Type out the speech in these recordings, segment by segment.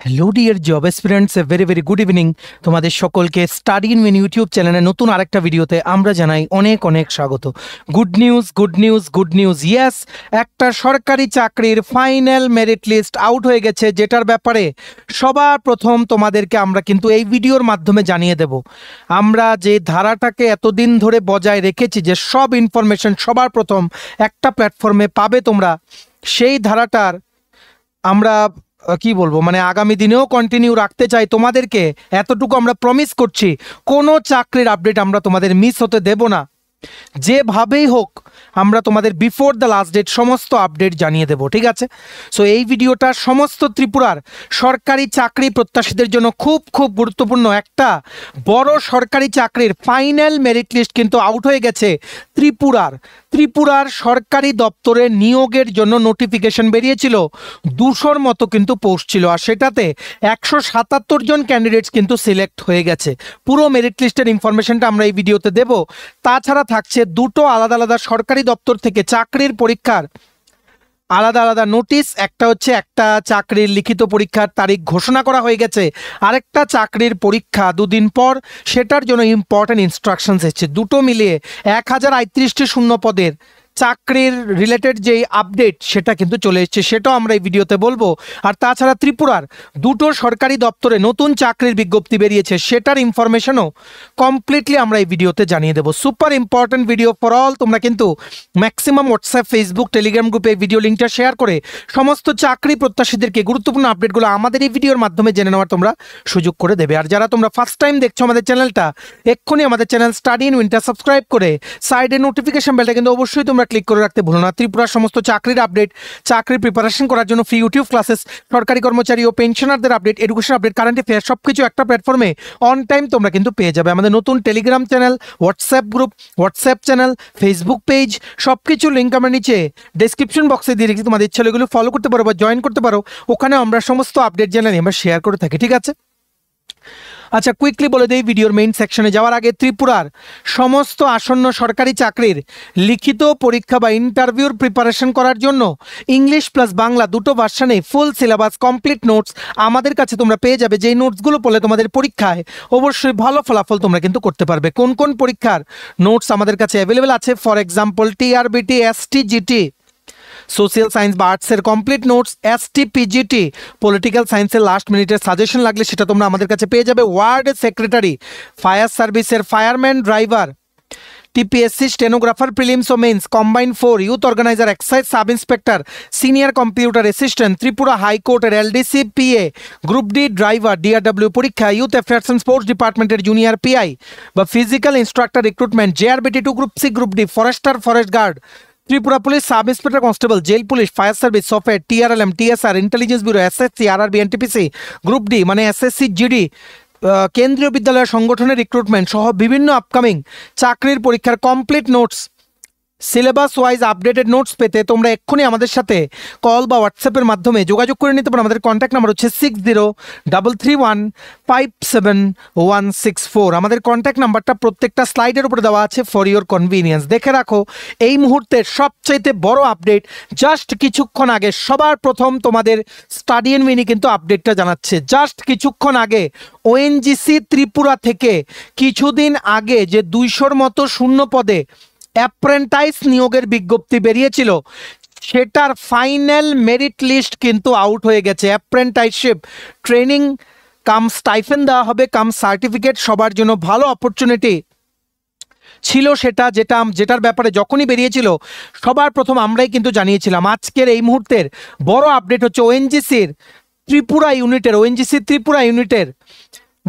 Hello dear job aspirants, a very very good evening. তোমাদের সকলকে study in win YouTube চ্যানেলে নতুন আরেকটা ভিডিওতে আমরা জানাই অনেক অনেক স্বাগত। Good news good news good news, yes, একটা সরকারি চাকরির ফাইনাল মেরিট লিস্ট আউট হয়ে গেছে, যেটার ব্যাপারে সবার প্রথম তোমাদেরকে আমরা কিন্তু এই ভিডিওর মাধ্যমে জানিয়ে দেব। আমরা যে ধারাটাকে এতদিন ধরে বজায় রেখেছি, যে সব ইনফরমেশন সবার প্রথম একটা প্ল্যাটফর্মে পাবে তোমরা, সেই ধারাটার আমরা কি বলবো, মানে আগামী দিনেও কন্টিনিউ রাখতে চাই। তোমাদেরকে এতটুকু আমরা প্রমিস করছি, কোনো চাকরির আপডেট আমরা তোমাদের মিস হতে দেব না। যেভাবেই হোক আমরা তোমাদের বিফোর দ্য লাস্ট ডেট সমস্ত আপডেট জানিয়ে দেব, ঠিক আছে? সো এই ভিডিওটা সমস্ত ত্রিপুরার সরকারি চাকরি প্রত্যাশীদের জন্য খুব খুব গুরুত্বপূর্ণ। একটা বড় সরকারি চাকরির ফাইনাল মেরিট লিস্ট কিন্তু আউট হয়ে গেছে ত্রিপুরার সরকারি দপ্তরে নিয়োগের জন্য নোটিফিকেশন বেরিয়েছিল। 200-র মতো কিন্তু পোস্ট ছিল, আর সেটাতে 177 জন ক্যান্ডিডেটস কিন্তু সিলেক্ট হয়ে গেছে। পুরো মেরিট লিস্টের ইনফরমেশনটা আমরা এই ভিডিওতে দেব। তাছাড়া থাকছে দুটো আলাদা আলাদা সরকারি দপ্তর থেকে চাকরির পরীক্ষার আলাদা আলাদা নোটিশ। একটা হচ্ছে একটা চাকরির লিখিত পরীক্ষার তারিখ ঘোষণা করা হয়ে গেছে, আরেকটা চাকরির পরীক্ষা দুদিন পর, সেটার জন্য ইম্পর্টেন্ট ইনস্ট্রাকশনস এসেছে। দুটো মিলিয়ে 1038টি শূন্য পদের চাকরির রিলেটেড যেই আপডেট সেটা কিন্তু চলে এসেছে, সেটাও আমরা এই ভিডিওতে বলবো। আর তাছাড়া ত্রিপুরার দুটো সরকারি দপ্তরে নতুন চাকরির বিজ্ঞপ্তি বেরিয়েছে, সেটার ইনফরমেশনও কমপ্লিটলি আমরা এই ভিডিওতে জানিয়ে দেবো। Super important video for all. তোমরা কিন্তু ম্যাক্সিমাম হোয়াটসঅ্যাপ, ফেসবুক, টেলিগ্রাম গ্রুপে এই ভিডিও লিঙ্কটা শেয়ার করে সমস্ত চাকরি প্রত্যাশীদেরকে গুরুত্বপূর্ণ আপডেটগুলো আমাদের এই ভিডিওর মাধ্যমে জেনে নেওয়ার তোমরা সুযোগ করে দেবে। আর যারা তোমরা ফার্স্ট টাইম দেখছো আমাদের চ্যানেলটা, এক্ষুনি আমাদের চ্যানেল স্টাডি ইন উইনটা সাবস্ক্রাইব করে সাইডে নোটিফিকেশন বেলটা কিন্তু অবশ্যই তোমরা ক্লিক করে রাখতে ভুলো না। ত্রিপুরার সমস্ত চাকরির আপডেট, চাকরির প্রিপারেশন করার জন্য ফ্রি ইউটিউব ক্লাসেস, সরকারি কর্মচারী ও পেনশনারদের update, education update, current affair সবকিছু একটা প্ল্যাটফর্মে অন টাইম তোমরা কিন্তু পেয়ে যাবে। আমাদের নতুন Telegram channel, WhatsApp group, WhatsApp channel, Facebook page, সবকিছু লিঙ্ক আমরা নিচে ডেসক্রিপশন বক্সে দিয়ে রেখেছি। তোমাদের ইচ্ছা হলে এগুলো ফলো করতে পারো বা জয়েন করতে পারো। ওখানে আমরা সমস্ত আপডেট জানাই আমরা শেয়ার করে থাকি, ঠিক আছে? আচ্ছা, কুইকলি বলে দিই ভিডিওর মেইন সেকশনে যাওয়ার আগে, ত্রিপুরার সমস্ত আসন্ন সরকারি চাকরির লিখিত পরীক্ষা বা ইন্টারভিউর প্রিপারেশন করার জন্য ইংলিশ প্লাস বাংলা দুটো ভার্সানে ফুল সিলেবাস, কমপ্লিট নোটস আমাদের কাছে তোমরা পেয়ে যাবে। যেই নোটসগুলো পড়লে তোমাদের পরীক্ষায় অবশ্যই ভালো ফলাফল তোমরা কিন্তু করতে পারবে। কোন কোন পরীক্ষার নোটস আমাদের কাছে অ্যাভেলেবেল আছে? For example, TRBT, ST, GT, social science বা আর্টসের complete notes, ST, PGT, political সায়েন্সের লাস্ট মিনিটের সাজেশন লাগলে সেটা তোমরা আমাদের কাছে পেয়ে যাবে। ওয়ার্ড সেক্রেটারি, ফায়ার সার্ভিসের fireman, driver, TPSC, stenographer, prelims ও mains, combined 4, youth organiser, excise sub inspector, senior computer assistant, Tripura হাইকোর্টের LDC, PA, group D driver, DRW পরীক্ষা, ইউথ অ্যাফেয়ার্স অ্যান্ড স্পোর্টস ডিপার্টমেন্টের জুনিয়র পিআই বা physical instructor recruitment, JRBT 2, group C, group D, forester, forest guard, Tripura police sub inspector constable, jail police, fire service, software, TRLM, TSR, intelligence bureau, SSC, RRB, NTPC, group D মানে SSC, GD, Kendriya Vidyalaya সংগঠনের recruitment সহ বিভিন্ন upcoming চাকরির পরীক্ষার complete notes, syllabus wise updated notes পেতে তোমরা এক্ষুনি আমাদের সাথে কল বা হোয়াটসঅ্যাপের মাধ্যমে যোগাযোগ করে নিতে পারো। আমাদের কন্ট্যাক্ট নাম্বার হচ্ছে 6033157164। আমাদের কন্ট্যাক্ট নাম্বারটা প্রত্যেকটা স্লাইডের উপরে দেওয়া আছে ফর ইওর কনভিনিয়েন্স। দেখে রাখো, এই মুহূর্তের সবচাইতে বড় আপডেট জাস্ট কিছুক্ষণ আগে সবার প্রথম তোমাদের স্টাডি ইন উইনি কিন্তু আপডেটটা জানাচ্ছে। জাস্ট কিছুক্ষণ আগে ওএনজিসি ত্রিপুরা থেকে কিছুদিন আগে যে 200-র মতো শূন্য পদে অ্যাপ্রেন্টাইজ নিয়োগের বিজ্ঞপ্তি বেরিয়েছিল, সেটার ফাইনাল মেরিট লিস্ট কিন্তু আউট হয়ে গেছে। অ্যাপ্রেন্টাইজশিপ ট্রেনিং কাম স্টাইফেন দেওয়া হবে, কাম সার্টিফিকেট, সবার জন্য ভালো অপরচুনিটি ছিল সেটা, যেটার ব্যাপারে যখনই বেরিয়েছিল সবার প্রথম আমরাই কিন্তু জানিয়েছিলাম। আজকের এই মুহূর্তের বড় আপডেট হচ্ছে ওএনজিসি ত্রিপুরা ইউনিটের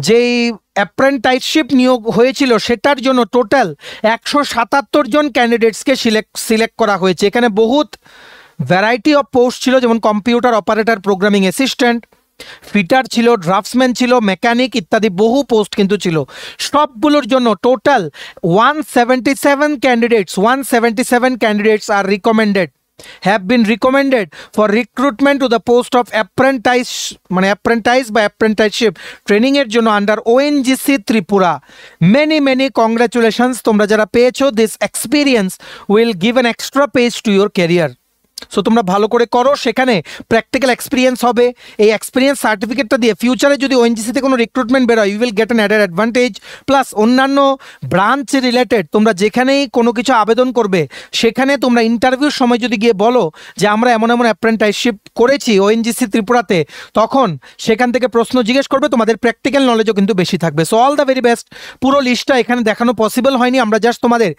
যেই অ্যাপ্রেন্টাইজশিপ নিয়োগ হয়েছিল সেটার জন্য টোটাল 177 জন ক্যান্ডিডেটসকে সিলেক্ট করা হয়েছে। এখানে বহুত ভ্যারাইটি অফ পোস্ট ছিল, যেমন computer operator, programming assistant, fitter ছিল, ড্রাফটসম্যান ছিল, মেকানিক ইত্যাদি বহু পোস্ট কিন্তু ছিল। সবগুলোর জন্য টোটাল 177 ক্যান্ডিডেটস আর have been recommended for recruitment to the post of apprentice বা apprenticeship training এর জন্য under ONGC Tripura. many congratulations তোমরা যারা পেয়েছো। this experience will give an extra page to your career. So তোমরা ভালো করে করো, সেখানে প্র্যাকটিক্যাল এক্সপিরিয়েন্স হবে। এই এক্সপিরিয়েন্স সার্টিফিকেটটা দিয়ে ফিউচারে যদি ওএনজিসিতে কোনো রিক্রুটমেন্ট বেরোয়, you will get an added advantage. Plus অন্যান্য ব্রাঞ্চ রিলেটেড তোমরা যেখানেই কোনো কিছু আবেদন করবে, সেখানে তোমরা ইন্টারভিউর সময় যদি গিয়ে বলো যে আমরা এমন এমন অ্যাপ্রেন্টাইসশিপ করেছি ওএনজিসি ত্রিপুরাতে, তখন সেখান থেকে প্রশ্ন জিজ্ঞেস করবে, তোমাদের প্র্যাকটিক্যাল নলেজও কিন্তু বেশি থাকবে। So all the very best. পুরো লিস্টটা এখানে দেখানো পসিবল হয়নি, আমরা জাস্ট তোমাদের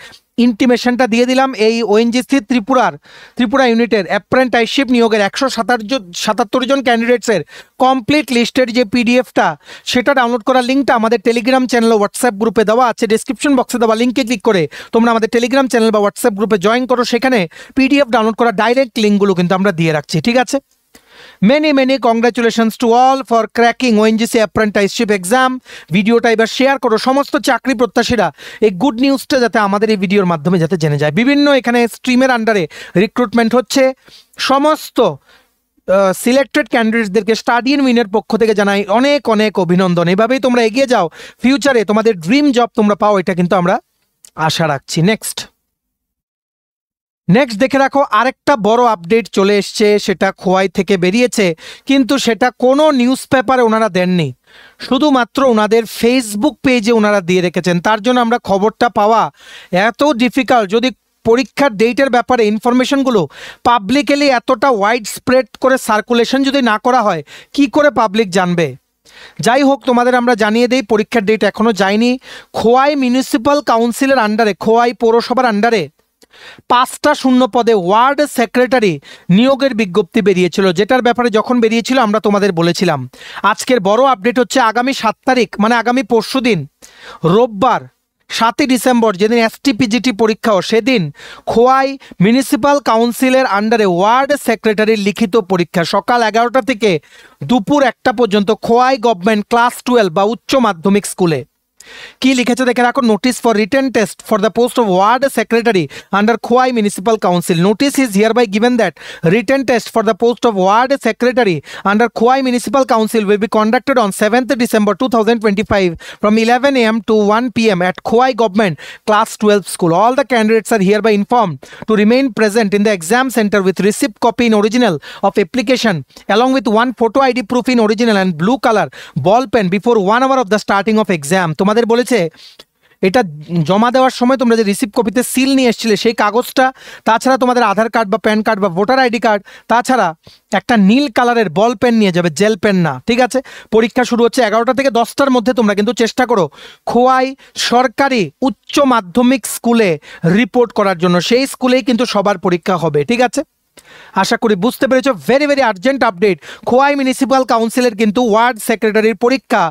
ইন্টিমেশনটা দিয়ে দিলাম। এই ওএনজিসি ত্রিপুরা ইউনিটের অ্যাপ্রেন্টাইসশিপ নিয়োগের 177 জন ক্যান্ডিডেটসের কমপ্লিট লিস্টের যে পিডিএফটা, সেটা ডাউনলোড করার লিঙ্কটা আমাদের টেলিগ্রাম চ্যানেল ও হোয়াটসঅ্যাপ গ্রুপে দেওয়া আছে। ডিসক্রিপশন বক্সে দেওয়া লিঙ্কে ক্লিক করে তোমরা আমাদের টেলিগ্রাম চ্যানেল বা হোয়াটসঅ্যাপ গ্রুপে জয়েন করো, সেখানে পিডিএফ ডাউনলোড করার ডাইরেক্ট লিঙ্কগুলো কিন্তু আমরা দিয়ে রাখছি, ঠিক আছে? many congratulations to all for cracking ONGC apprenticeship exam। ভিডিওটা এবার শেয়ার করো, সমস্ত চাকরি প্রত্যাশীরা এই গুড নিউজটা যাতে আমাদের এই ভিডিওর মাধ্যমে যাতে জেনে যায়। বিভিন্ন এখানে স্ট্রিমের আন্ডারে রিক্রুটমেন্ট হচ্ছে, সমস্ত সিলেক্টেড ক্যান্ডিডেটসদেরকে স্টাডি ইন উইনের পক্ষ থেকে জানাই অনেক অনেক অভিনন্দন। এভাবেই তোমরা এগিয়ে যাও, ফিউচারে তোমাদের ড্রিম জব তোমরা পাও, এটা কিন্তু আমরা আশা রাখছি। নেক্সট দেখে রাখো, আরেকটা বড় আপডেট চলে এসছে, সেটা খোয়াই থেকে বেরিয়েছে, কিন্তু সেটা কোনো নিউজ পেপারে ওনারা দেননি, শুধুমাত্র ওনাদের ফেসবুক পেজে ওনারা দিয়ে রেখেছেন। তার জন্য আমরা খবরটা পাওয়া এত ডিফিকাল্ট। যদি পরীক্ষার ডেটের ব্যাপারে ইনফরমেশনগুলো পাবলিকলি এতটা ওয়াইড স্প্রেড করে সার্কুলেশন যদি না করা হয়, কি করে পাবলিক জানবে? যাই হোক, তোমাদের আমরা জানিয়ে দেই, পরীক্ষার ডেট এখনো যায়নি। খোয়াই মিউনিসিপ্যাল কাউন্সিলের আন্ডারে, খোয়াই পৌরসভার আন্ডারে 5টা শূন্য পদে ওয়ার্ড সেক্রেটারি নিয়োগের বিজ্ঞপ্তি বেরিয়েছিল, যেটার ব্যাপারে যখন বেরিয়েছিল আমরা তোমাদের বলেছিলাম। আজকের বড় আপডেট হচ্ছে, আগামী 7 তারিখ মানে আগামী পরশুদিন রোববার 7ই ডিসেম্বর, যেদিন STPGT পরীক্ষাও, সেদিন খোয়াই মিউনিসিপ্যাল কাউন্সিলের আন্ডারে ওয়ার্ড সেক্রেটারির লিখিত পরীক্ষা সকাল 11টা থেকে দুপুর 1টা পর্যন্ত খোয়াই গভর্নমেন্ট ক্লাস 12 বা উচ্চ মাধ্যমিক স্কুলে। কি লিখেছে দেখে রাখো, notice for written test for the post of ward secretary under Khowai municipal council. Notice is hereby given that written test for the post of ward secretary under Khowai Municipal Council will be conducted on 7th December 2025 from 11 AM to 1 PM at Khowai Government Class 12 School. All the candidates are hereby informed to remain present in the exam center with receipt copy in original of application along with one photo ID proof in original and blue color ball pen before 1 hour of the starting of exam। তোমাদের বলেছে এটা জমা দেওয়ার সময় তোমরা যে receipt কপিতে seal নিয়ে এসেছিলে সেই কাগজটা, তাছাড়া তোমাদের আধার কার্ড বা প্যান কার্ড বা ভোটার আইডি কার্ড, তাছাড়া একটা নীল কালারের বল পেন নিয়ে যাবে, জেল পেন না, ঠিক আছে? পরীক্ষা শুরু হচ্ছে 11টা থেকে 10টার মধ্যে। তোমরা কিন্তু চেষ্টা করো খোয়াই সরকারি উচ্চ মাধ্যমিক স্কুলে রিপোর্ট করার জন্য, সেই স্কুলেই কিন্তু সবার পরীক্ষা হবে, ঠিক আছে? আশা করি বুঝতে পেরেছো। Very urgent update, Khowai municipal কাউন্সিলের কিন্তু ওয়ার্ড সেক্রেটারির পরীক্ষা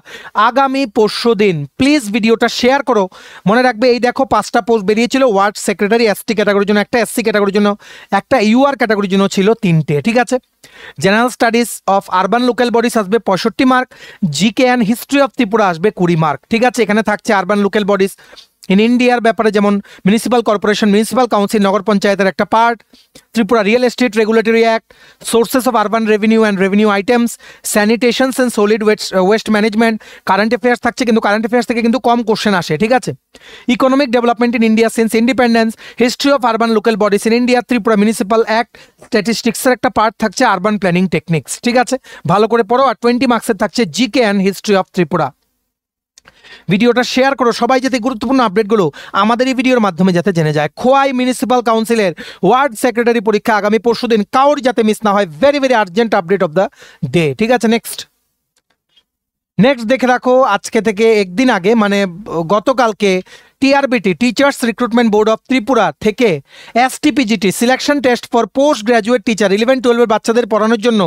আগামী পরশুদিন। প্লিজ ভিডিওটা শেয়ার করো। মনে রাখবে, এই দেখো 5টা পোস্ট বেরিয়েছিল ওয়ার্ড সেক্রেটারি, ST ক্যাটাগরির জন্য একটা, SC ক্যাটাগরির জন্য একটা, UR ক্যাটাগরির জন্য ছিল 3টে, ঠিক আছে? General studies of urban local bodies আসবে 65 mark, GK and history of Tripura আসবে 20 মার্ক, ঠিক আছে? এখানে থাকছে আরবান লোকাল বডিজ ইন ইন্ডিয়ার ব্যাপারে, যেমন মিউনিসিপ্যাল কর্পোরেশন, মিউনিসিপ্যাল কাউন্সিল, নগর পঞ্চায়েতের একটা part, Tripura real estate regulatory act, sources of urban revenue and revenue items, sanitations and solid waste management, current affairs থাকছে, কিন্তু কারেন্ট অ্যাফেয়ার্স থেকে কিন্তু কম কোশ্চেন আসে, ঠিক আছে? Economic development in India since independence, history of urban local bodies in India, Tripura municipal act, স্ট্যাটিস্টিক্সের একটা part থাকছে, আরবান প্ল্যানিং টেকনিক্স, ঠিক আছে? ভালো করে পড়ো। আর 20 মার্কসের থাকছে GK and history of Tripura. ভিডিওটা শেয়ার করো, সবাই যাতে গুরুত্বপূর্ণ আপডেটগুলো আমাদের এই ভিডিওর মাধ্যমে যাতে জেনে যায়। খোয়াই মিউনিসিপ্যাল কাউন্সিলের ওয়ার্ড সেক্রেটারি পরীক্ষা আগামী পরশুদিন, কাউর যাতে মিস না হয়। Very urgent update of the day, ঠিক আছে? নেক্সট দেখে রাখো, আজকে থেকে একদিন আগে মানে গতকালকে TRBT teachers recruitment board of Tripura থেকে STPGT selection test for post graduate teacher 11-12 বাচ্চাদের পড়ানোর জন্য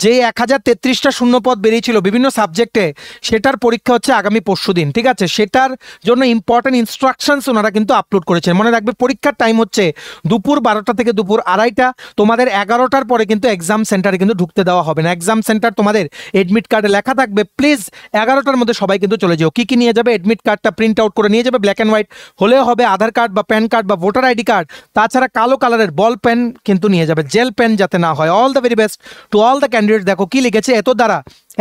যে 1033টা শূন্য পদ বেরিয়েছিল বিভিন্ন সাবজেক্টে, সেটার পরীক্ষা হচ্ছে আগামী পরশুদিন, ঠিক আছে? সেটার জন্য ইম্পর্টেন্ট ইনস্ট্রাকশনস ওনারা কিন্তু আপলোড করেছেন। মনে রাখবে, পরীক্ষার টাইম হচ্ছে দুপুর 12টা থেকে দুপুর 2:30টা। তোমাদের 11টার পরে কিন্তু এক্সাম সেন্টারে কিন্তু ঢুকতে দেওয়া হবে না। এক্সাম সেন্টার তোমাদের এডমিট কার্ডে লেখা থাকবে। প্লিজ 11টার মধ্যে সবাই কিন্তু চলে যাও। কি নিয়ে যাবে? এডমিট কার্ডটা প্রিন্ট আউট করে নিয়ে যাবে, ব্ল্যাক অ্যান্ড হোয়াইট হলেও হবে, আধার কার্ড বা প্যান কার্ড বা ভোটার আইডি কার্ড, তাছাড়া কালো কালারের বল পেন কিন্তু নিয়ে যাবে, জেল পেন যাতে না হয়। All the very best to all the candidate. দেখো কি লিখেছে, এত দ্বারা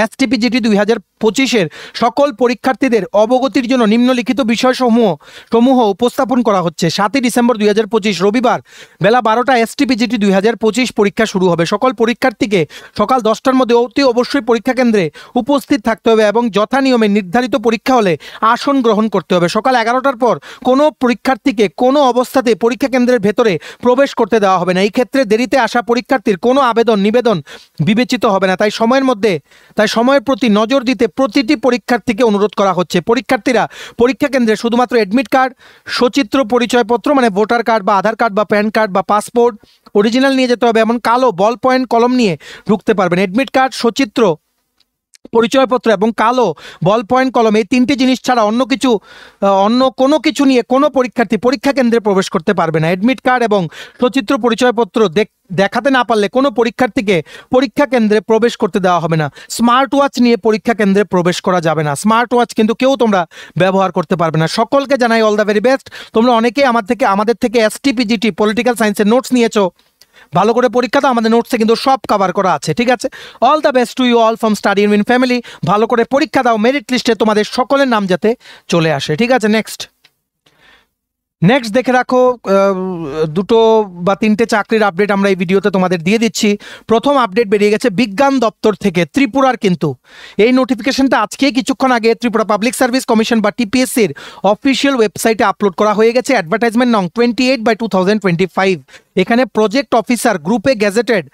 STPGT 2025-এর সকল পরীক্ষার্থীদের অবগতির জন্য নিম্নলিখিত বিষয়সমূহ উপস্থাপন করা হচ্ছে। 7 ডিসেম্বর 2025 রবিবার বেলা 12টা STPGT 2025 পরীক্ষা শুরু হবে। সকল পরীক্ষার্থীকে সকাল 10টার মধ্যে অতি অবশ্যই পরীক্ষা কেন্দ্রে উপস্থিত থাকতে হবে এবং যথানিয়মে নির্ধারিত পরীক্ষা হলে আসন গ্রহণ করতে হবে। সকাল 11টার পর কোনো পরীক্ষার্থীকে কোনো অবস্থাতে পরীক্ষা কেন্দ্রের ভেতরে প্রবেশ করতে দেওয়া হবে না। এই ক্ষেত্রে দেরিতে আসা পরীক্ষার্থীর কোনো নিবেদন বিবেচিত হবে না। তাই সময়ের প্রতি নজর দিতে প্রতিটি পরীক্ষার্থীকে অনুরোধ করা হচ্ছে। পরীক্ষার্থীরা পরীক্ষা কেন্দ্রে শুধুমাত্র অ্যাডমিট কার্ড, সচিত্র পরিচয়পত্র মানে ভোটার কার্ড বা আধার কার্ড বা প্যান কার্ড বা পাসপোর্ট অরিজিনাল নিয়ে যেতে হবে, এমন কালো বল পয়েন্ট কলম নিয়ে ঢুকতে পারবেন। অ্যাডমিট কার্ড, সচিত্র পরিচয়পত্র এবং কালো বল পয়েন্ট কলম এই তিনটি জিনিস ছাড়া অন্য কোনো কিছু নিয়ে কোনো পরীক্ষার্থী পরীক্ষা কেন্দ্রে প্রবেশ করতে পারবে না। অ্যাডমিট কার্ড এবং সচিত্র পরিচয়পত্র দেখাতে না পারলে কোনো পরীক্ষার্থীকে পরীক্ষা কেন্দ্রে প্রবেশ করতে দেওয়া হবে না। স্মার্ট ওয়াচ নিয়ে পরীক্ষা কেন্দ্রে প্রবেশ করা যাবে না। স্মার্ট ওয়াচ কিন্তু কেউ তোমরা ব্যবহার করতে পারবে না। সকলকে জানাই অল দ্য ভেরি বেস্ট। তোমরা অনেকেই আমাদের থেকে STPGT পলিটিক্যাল সায়েন্সের নোটস নিয়েছো, ভালো করে পরীক্ষা তো আমাদের নোটসে কিন্তু সব কভার করা আছে, ঠিক আছে। All the best to you all from study win family. ভালো করে পরীক্ষা দাও, মেরিট লিস্টে তোমাদের সকলের নাম যাতে চলে আসে, ঠিক আছে। নেক্সট দেখে রাখো, দুটো বা তিনটে চাকরির আপডেট আমরা এই ভিডিওতে তোমাদের দিয়ে দিচ্ছি। প্রথম আপডেট বেরিয়ে গেছে বিজ্ঞান দপ্তর থেকে ত্রিপুরার, কিন্তু এই নোটিফিকেশনটা আজকেই কিছুক্ষণ আগে ত্রিপুরা পাবলিক সার্ভিস কমিশন বা TPSC-র অফিসিয়াল ওয়েবসাইটে আপলোড করা হয়ে গেছে। অ্যাডভার্টাইজমেন্ট নং 28/2025। এখানে প্রজেক্ট অফিসার গ্রুপে গ্যাজেটেড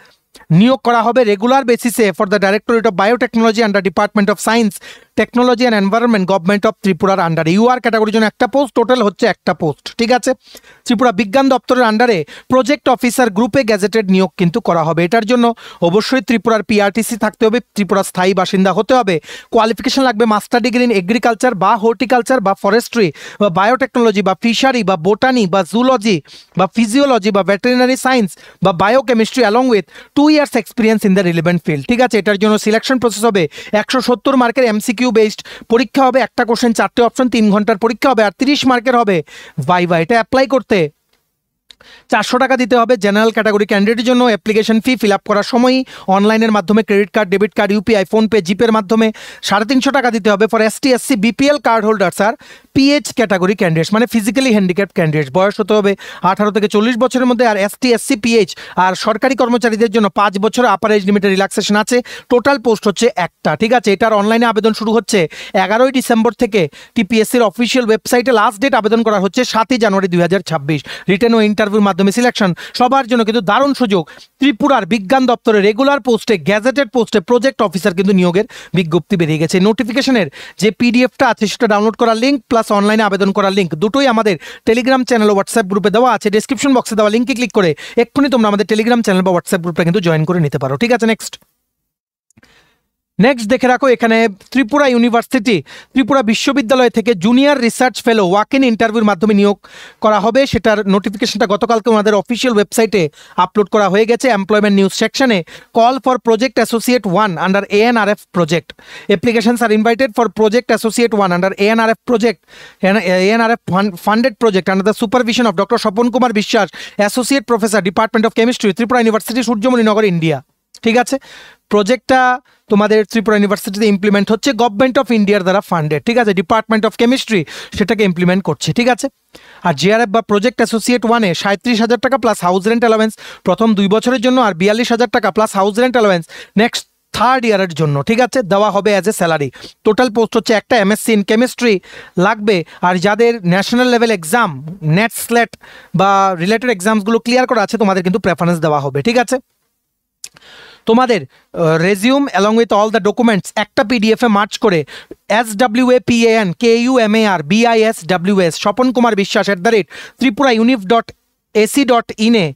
নিয়োগ করা হবে রেগুলার বেসিসে for the directorate of biotechnology under department of science, technology and environment, government of ত্রিপুরার আন্ডারে। UR ক্যাটাগরির জন্য একটা পোস্ট, টোটাল হচ্ছে একটা পোস্ট, ঠিক আছে। ত্রিপুরা বিজ্ঞান দপ্তরের আন্ডারে প্রজেক্ট অফিসার গ্রুপে গ্যাজেটেড নিয়োগ কিন্তু করা হবে। এটার জন্য অবশ্যই ত্রিপুরার PRTC থাকতে হবে, ত্রিপুরার স্থায়ী বাসিন্দা হতে হবে। কোয়ালিফিকেশন লাগবে মাস্টার ডিগ্রি ইন এগ্রিকালচার বা হর্টিকালচার বা ফরেস্ট্রি বা বায়োটেকনোলজি বা ফিশারি বা বোটানি বা জুলজি বা ফিজিওলজি বা ভেটেরিনারি সায়েন্স বা biochemistry along with 2 years experience in the relevant field, ঠিক আছে। এটার জন্য সিলেকশন প্রসেস হবে 170 মার্কের MCQ বেসড পরীক্ষা হবে, একটা কোশ্চেন 4টে অপশন, 3 ঘন্টার পরীক্ষা হবে, আর 30 মার্কের হবে ভাইভা। এটা অ্যাপ্লাই করতে 400 টাকা দিতে হবে জেনারেল ক্যাটাগরি ক্যান্ডিডেটের জন্য। অ্যাপ্লিকেশন ফি ফিল আপ করার সময়ই অনলাইনের মাধ্যমে credit card, debit card, UPI, PhonePe, জিপের মাধ্যমে 350 টাকা দিতে হবে। For ST, SC, BPL card holders আর PH ক্যাটাগরি ক্যান্ডিডেটস মানে ফিজিক্যালি হ্যান্ডিক্যাপ ক্যান্ডিডেটস, বয়স হতে হবে 18 থেকে 40 বছরের মধ্যে। আর ST, SC, PH আর সরকারি কর্মচারীদের জন্য 5 বছর আপার এজ লিমিটের রিল্যাক্সেশন আছে। টোটাল পোস্ট হচ্ছে একটা, ঠিক আছে। এটার অনলাইনে আবেদন শুরু হচ্ছে 11 ডিসেম্বর থেকে। TPSC-র অফিসিয়াল ওয়েবসাইটে লাস্ট ডেট আবেদন করা হচ্ছে 7 জানুয়ারি 2026। রিটেন ও ইন্টারভিউর মাধ্যমে সিলেকশন সবার জন্য কিন্তু দারুণ সুযোগ। ত্রিপুরার বিজ্ঞান দপ্তরে রেগুলার পোস্টে গ্যাজেটেড পোস্টে প্রজেক্ট অফিসার কিন্তু নিয়োগের বিজ্ঞপ্তি বেরিয়ে গেছে। নোটিফিকেশনের যে PDF-টা আছে সেটা ডাউনলোড করার লিঙ্ক প্লাস অনলাইনে আবেদন করার লিঙ্ক দুটোই আমাদের টেলিগ্রাম চ্যানেল ও হোয়াটসঅ্যাপ গ্রুপে দেওয়া আছে। ডেসক্রিপশন বক্সে দেওয়া লিঙ্কে ক্লিক করে এক্ষুনি তোমরা আমাদের টেলিগ্রাম চ্যানেল বা হোয়াটসঅ্যাপ গ্রুপটা কিন্তু জয়েন করে নিতে পারো, ঠিক আছে। নেক্সট দেখে রাখো, এখানে ত্রিপুরা ইউনিভার্সিটি ত্রিপুরা বিশ্ববিদ্যালয় থেকে junior research fellow walk in ইন্টারভিউর মাধ্যমে নিয়োগ করা হবে। সেটার নোটিফিকেশনটা গতকালকে আমাদের অফিসিয়াল ওয়েবসাইটে আপলোড করা হয়ে গেছে। এমপ্লয়মেন্ট নিউজ সেকশনে call for project associate 1 under ANRF project. Applications are invited for project associate 1 under ANRF project, ANRF funded project under the supervision of doctor Swapan Kumar Biswas, associate professor, department of chemistry, Tripura university, Suryamaninagar, India, ঠিক আছে। প্রজেক্টটা তোমাদের ত্রিপুরা ইউনিভার্সিটিতে implement হচ্ছে, government of ইন্ডিয়ার দ্বারা funded, ঠিক আছে। ডিপার্টমেন্ট অফ কেমিস্ট্রি সেটাকে ইমপ্লিমেন্ট করছে, ঠিক আছে। আর JRF বা প্রজেক্ট অ্যাসোসিয়েট 1-এ 37,000 টাকা প্লাস হাউস রেন্ট অ্যালাওয়েন্স প্রথম 2 বছরের জন্য, আর 42,000 টাকা plus house rent allowance next 3rd ইয়ারের জন্য, ঠিক আছে, দেওয়া হবে as a salary. Total post হচ্ছে একটা MSc ইন কেমিস্ট্রি লাগবে। আর যাদের national level exam net slate বা রিলেটেড এক্সামসগুলো ক্লিয়ার করা আছে তোমাদের কিন্তু প্রেফারেন্স দেওয়া হবে, ঠিক আছে। তোমাদের resume along with all the documents একটা PDF-এ মার্চ করে SWAPANKUMARBISWS স্বপন কুমার বিশ্বাস @tripurawunif.ac.in এ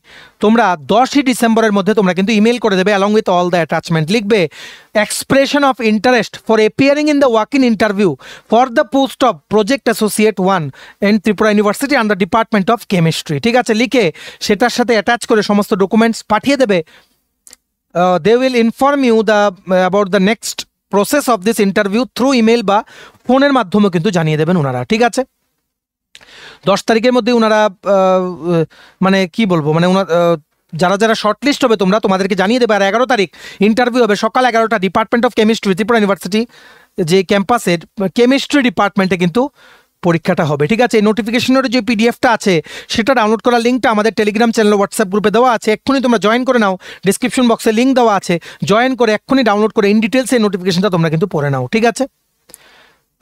তোমরা 10ই ডিসেম্বরের মধ্যে তোমরা কিন্তু ইমেল করে দেবে along with all the attachment. লিখবে expression of interest for appearing in the walk in interview for the post of project associate 1 in Tripura university under department of chemistry, ঠিক আছে। লিখে সেটার সাথে অ্যাটাচ করে সমস্ত ডকুমেন্টস পাঠিয়ে দেবে। They will inform you about the next process of this interview through email বা ফোনের মাধ্যমে কিন্তু জানিয়ে দেবেন ওনারা, ঠিক আছে। 10 তারিখের মধ্যে ওনারা মানে কি বলবো মানে যারা যারা শর্টলিস্ট হবে তোমাদেরকে জানিয়ে দেবে। আর 11 তারিখ ইন্টারভিউ হবে সকাল 11টা, department of chemistry, Tripura university যে ক্যাম্পাসের কেমিস্ট্রি ডিপার্টমেন্টে কিন্তু পরীক্ষাটা হবে। ঠিক আছে, এই নোটিফিকেশনের যে পিডিএফটা আছে সেটা ডাউনলোড করার লিঙ্কটা আমাদের টেলিগ্রাম চ্যানেল হোয়াটসঅ্যাপ গ্রুপে দেওয়া আছে, এক্ষুনি তোমরা জয়েন করে নাও। ডিসক্রিপশন বক্সে লিঙ্ক দেওয়া আছে, জয়েন করে এক্ষুনি ডাউনলোড করে ইন ডিটেলস এই নোটিফিকেশনটা তোমরা কিন্তু পড়ে নাও। ঠিক আছে,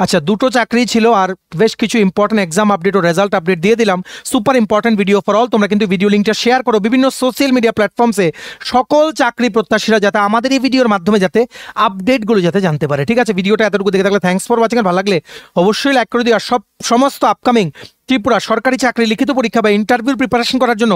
আচ্ছা, দুটো চাকরি ছিল আর বেশ কিছু ইম্পর্টেন্ট এক্সাম আপডেট ও রেজাল্ট আপডেট দিয়ে দিলাম। Super important video for all. তোমরা কিন্তু ভিডিও লিঙ্কটা শেয়ার করো বিভিন্ন সোশ্যাল মিডিয়া প্ল্যাটফর্মসে, সকল চাকরি প্রত্যাশীরা যাতে আমাদের এই ভিডিওর মাধ্যমে যাতে আপডেটগুলো যাতে জানতে পারে। ঠিক আছে, ভিডিওটা এতটুকু দেখে থাকলে থ্যাঙ্কস ফর ওয়াচিং। আর ভালো লাগলে অবশ্যই লাইক করে দিও। আর সমস্ত আপকামিং ত্রিপুরা সরকারি চাকরি লিখিত পরীক্ষা বা ইন্টারভিউর প্রিপারেশন করার জন্য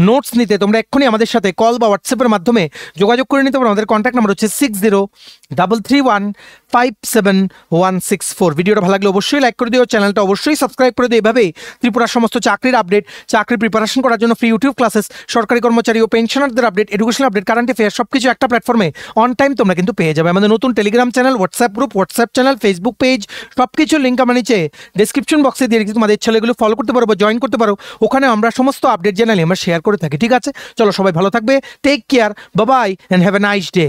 নোটস নিতে তোমরা এক্ষুনি আমাদের সাথে কল বা হোয়াটসঅ্যাপের মাধ্যমে যোগাযোগ করে নিতে পারো। আমাদের কন্ট্যাক্ট নাম্বার হচ্ছে 6033157164। ভিডিওটা ভালো লাগলে অবশ্যই লাইক করে দিও, চ্যানেলটা অবশ্যই সাবস্ক্রাইব করে দিও। এভাবেই ত্রিপুরার সমস্ত চাকরির আপডেট, চাকরি প্রিপারেশন করার জন্য ফ্রি ইউটিউব ক্লাসেস, সরকারি কর্মচারী ও পেনশনারদের update, education update, current affair সব কিছু একটা প্ল্যাটফর্মে অন টাইম তোমরা কিন্তু পেয়ে যাবে। আমাদের নতুন Telegram channel, WhatsApp group, WhatsApp channel, Facebook page সব কিছুর লিঙ্ক আমরা নিচে ডিসক্রিপশন বক্সে দিয়ে রেখেছি। তোমাদের ছেলেগুলো ফলো করতে পারো বা জয়েন করতে পারো, ওখানে আমরা সমস্ত আপডেট জানালে আমরা শেয়ার করে থাকি। ঠিক আছে, চলো সবাই ভালো থাকবে, take care, bye bye and have a nice day.